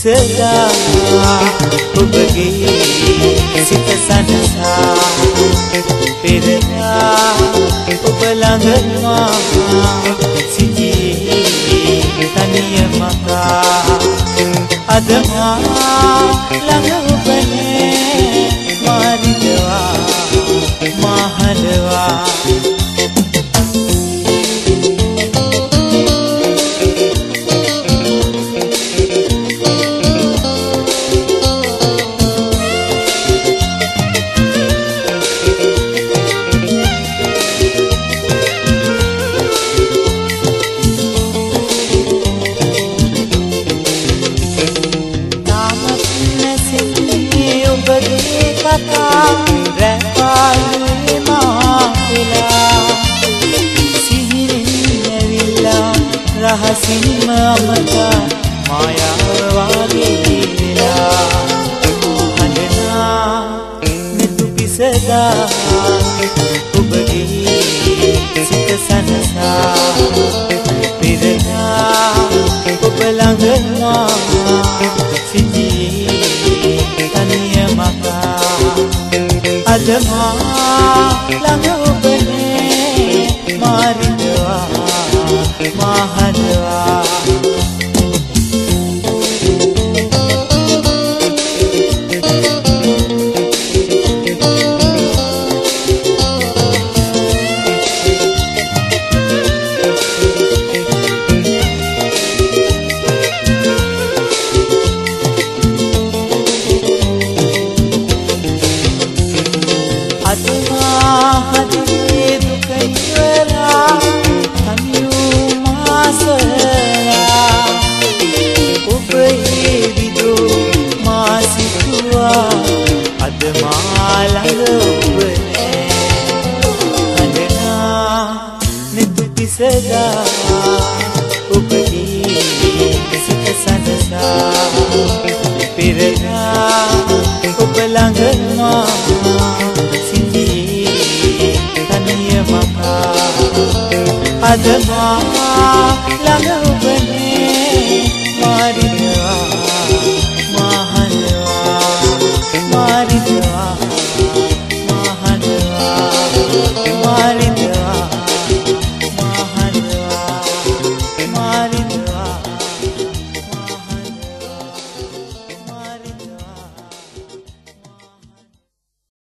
Sedar ඔබගේ සිත සනසා පෙරලා ඔබ ළඟ මා සිටියේ තනිය මකා අද මා ළඟ ඔබ නැහැ මා රිදවා මා හඬවා රහසින්ම අමතා මායාව වාගේ වෙලා හඬනා නිතු පිසදා ඔබගේ සිත සනසා පෙරලා ඔබ ළඟ මා සිටියේ තනිය මකා අද මා ළඟ ඔබ නැහැ මා රිදවා මා හඬවා අද මා හදේ දුක ඉවරා අද මා ළඟ ඔබ නැහැ හඬනා නිතු පිසදා ඔබගේ සිත සනසා පෙරලා ඔබ ළඟ මා සිටියේ තනිය මකා අද මා